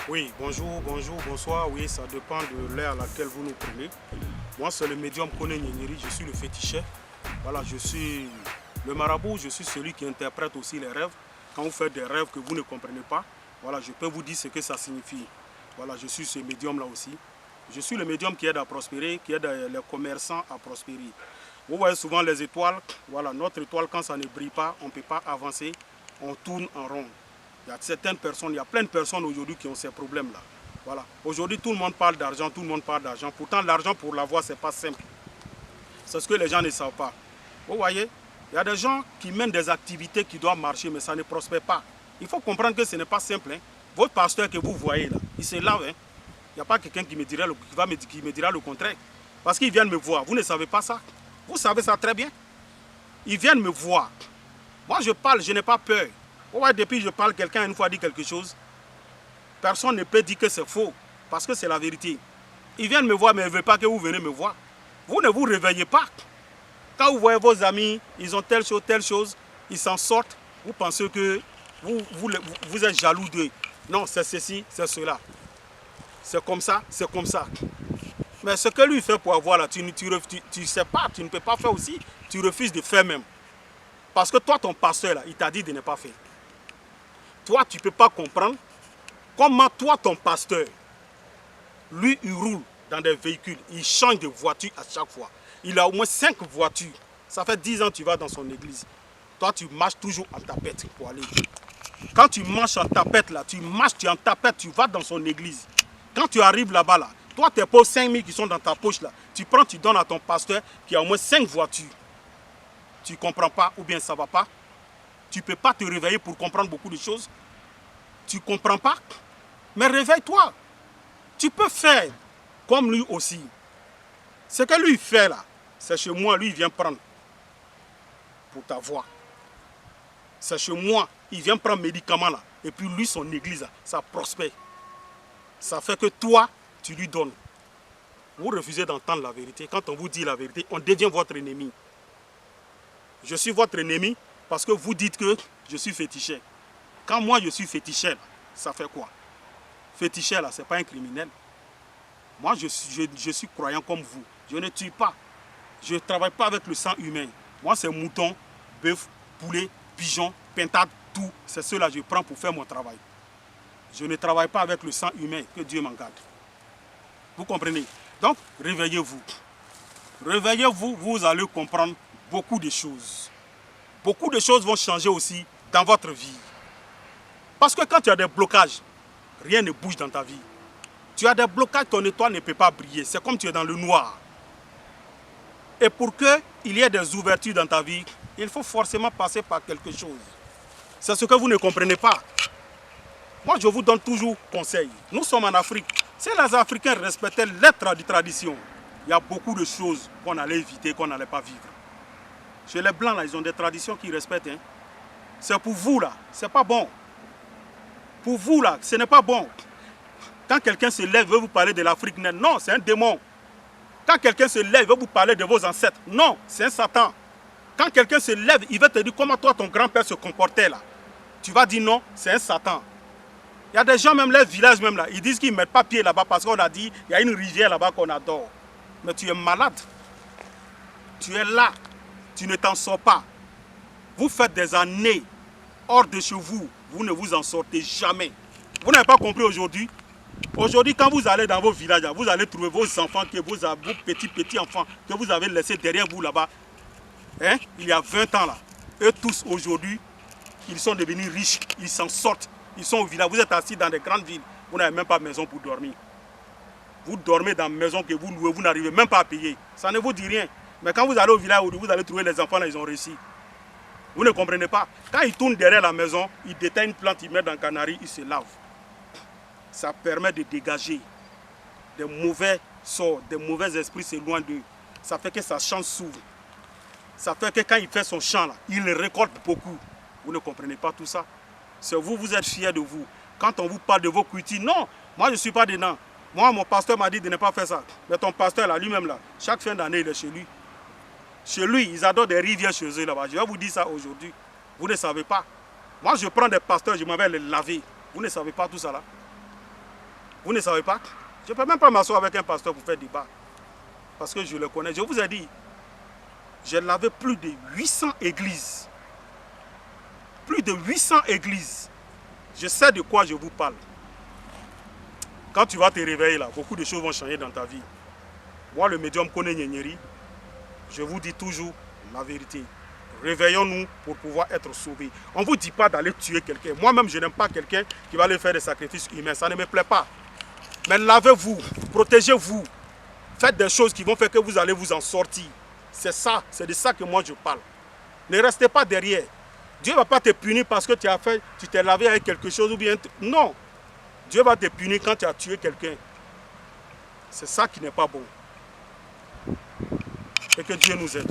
Oui, bonjour, bonjour, bonsoir. Oui, ça dépend de l'heure à laquelle vous nous prenez. Moi, c'est le médium Kone Nyenyeri, je suis le féticheur. Voilà, je suis le marabout, je suis celui qui interprète aussi les rêves. Quand vous faites des rêves que vous ne comprenez pas, voilà, je peux vous dire ce que ça signifie. Voilà, je suis ce médium-là aussi. Je suis le médium qui aide à prospérer, qui aide les commerçants à prospérer. Vous voyez souvent les étoiles, voilà, notre étoile, quand ça ne brille pas, on ne peut pas avancer, on tourne en rond. Il y a certaines personnes, il y a plein de personnes aujourd'hui qui ont ces problèmes-là. Voilà. Aujourd'hui, tout le monde parle d'argent, tout le monde parle d'argent. Pourtant, l'argent pour l'avoir, ce n'est pas simple. C'est ce que les gens ne savent pas. Vous voyez, il y a des gens qui mènent des activités qui doivent marcher, mais ça ne prospère pas. Il faut comprendre que ce n'est pas simple. Hein. Votre pasteur que vous voyez là, il se lave. Hein. Il n'y a pas quelqu'un qui me dira le contraire. Parce qu'ils viennent me voir. Vous ne savez pas ça. Vous savez ça très bien. Ils viennent me voir. Moi, je parle, je n'ai pas peur. Vous voyez, depuis que je parle, quelqu'un une fois dit quelque chose. Personne ne peut dire que c'est faux. Parce que c'est la vérité. Ils viennent me voir, mais ils ne veulent pas que vous venez me voir. Vous ne vous réveillez pas. Quand vous voyez vos amis, ils ont telle chose, ils s'en sortent. Vous pensez que vous êtes jaloux d'eux. Non, c'est ceci, c'est cela. C'est comme ça, c'est comme ça. Mais ce que lui fait pour avoir là, tu ne sais pas, tu ne peux pas faire aussi. Tu refuses de faire même. Parce que toi, ton pasteur là, il t'a dit de ne pas faire. Toi, tu ne peux pas comprendre comment toi, ton pasteur, lui, il roule dans des véhicules, il change de voiture à chaque fois. Il a au moins 5 voitures. Ça fait 10 ans que tu vas dans son église. Toi, tu marches toujours en tapette pour aller. Quand tu marches en tapette, là, tu marches, tu es en tapette, tu vas dans son église. Quand tu arrives là-bas, là, toi, tes pauvres 5 000 qui sont dans ta poche, là, tu prends, tu donnes à ton pasteur qui a au moins 5 voitures. Tu ne comprends pas ou bien ça ne va pas. Tu ne peux pas te réveiller pour comprendre beaucoup de choses. Tu ne comprends pas. Mais réveille-toi. Tu peux faire comme lui aussi. Ce que lui fait là, c'est chez moi, lui il vient prendre pour ta voix. C'est chez moi, il vient prendre médicaments là. Et puis lui, son église, là, ça prospère. Ça fait que toi, tu lui donnes. Vous refusez d'entendre la vérité. Quand on vous dit la vérité, on devient votre ennemi. Je suis votre ennemi parce que vous dites que je suis féticheur. Quand moi je suis féticheur, ça fait quoi? Féticheur là, ce n'est pas un criminel. Moi je suis croyant comme vous. Je ne tue pas. Je ne travaille pas avec le sang humain. Moi c'est mouton, bœuf, poulet, pigeon, pintade, tout. C'est cela que je prends pour faire mon travail. Je ne travaille pas avec le sang humain, que Dieu m'en garde. Vous comprenez? Donc réveillez-vous. Réveillez-vous, vous allez comprendre beaucoup de choses. Beaucoup de choses vont changer aussi dans votre vie. Parce que quand tu as des blocages, rien ne bouge dans ta vie. Tu as des blocages, ton étoile ne peut pas briller. C'est comme tu es dans le noir. Et pour qu'il y ait des ouvertures dans ta vie, il faut forcément passer par quelque chose. C'est ce que vous ne comprenez pas. Moi, je vous donne toujours conseil. Nous sommes en Afrique. Si les Africains respectaient les traditions, il y a beaucoup de choses qu'on allait éviter, qu'on n'allait pas vivre. Chez les Blancs, là, ils ont des traditions qu'ils respectent. Hein. C'est pour vous, là. C'est pas bon. Pour vous, là, ce n'est pas bon. Quand quelqu'un se lève et veut vous parler de l'Afrique, non, c'est un démon. Quand quelqu'un se lève et veut vous parler de vos ancêtres, non, c'est un Satan. Quand quelqu'un se lève, il va te dire comment toi, ton grand-père se comportait, là. Tu vas dire non, c'est un Satan. Il y a des gens, même les villages, même là, ils disent qu'ils ne mettent pas pied là-bas parce qu'on a dit il y a une rivière là-bas qu'on adore. Mais tu es malade. Tu es là. Tu ne t'en sors pas. Vous faites des années hors de chez vous. Vous ne vous en sortez jamais. Vous n'avez pas compris aujourd'hui. Aujourd'hui, quand vous allez dans vos villages, vous allez trouver vos enfants, vos petits enfants que vous avez laissés derrière vous là-bas. Hein? Il y a 20 ans là. Eux tous aujourd'hui, ils sont devenus riches. Ils s'en sortent. Ils sont au village. Vous êtes assis dans des grandes villes. Vous n'avez même pas de maison pour dormir. Vous dormez dans une maison que vous louez. Vous n'arrivez même pas à payer. Ça ne vous dit rien. Mais quand vous allez au village, vous allez trouver les enfants là, ils ont réussi. Vous ne comprenez pas. Quand ils tournent derrière la maison, ils déteignent une plante, ils mettent dans le canari, ils se lavent. Ça permet de dégager des mauvais sorts, des mauvais esprits s'éloignent d'eux. Ça fait que sa chance s'ouvre. Ça fait que quand il fait son champ là, il récolte beaucoup. Vous ne comprenez pas tout ça. C'est vous, vous êtes fiers de vous. Quand on vous parle de vos cultures, non, moi je ne suis pas dedans. Moi, mon pasteur m'a dit de ne pas faire ça. Mais ton pasteur là, lui-même là, chaque fin d'année, il est chez lui. Chez lui, ils adorent des rivières chez eux là-bas. Je vais vous dire ça aujourd'hui. Vous ne savez pas. Moi, je prends des pasteurs, je m'en vais les laver. Vous ne savez pas tout ça là. Vous ne savez pas? Je ne peux même pas m'asseoir avec un pasteur pour faire débat. Parce que je le connais. Je vous ai dit, j'ai lavé plus de 800 églises. Plus de 800 églises. Je sais de quoi je vous parle. Quand tu vas te réveiller là, beaucoup de choses vont changer dans ta vie. Moi, le médium Kone Nyenyeri, je vous dis toujours la vérité. Réveillons-nous pour pouvoir être sauvés. On ne vous dit pas d'aller tuer quelqu'un. Moi-même, je n'aime pas quelqu'un qui va aller faire des sacrifices humains. Ça ne me plaît pas. Mais lavez-vous, protégez-vous. Faites des choses qui vont faire que vous allez vous en sortir. C'est ça, c'est de ça que moi je parle. Ne restez pas derrière. Dieu ne va pas te punir parce que tu t'es lavé avec quelque chose ou bien... Non. Dieu va te punir quand tu as tué quelqu'un. C'est ça qui n'est pas bon. Et que Dieu nous aide.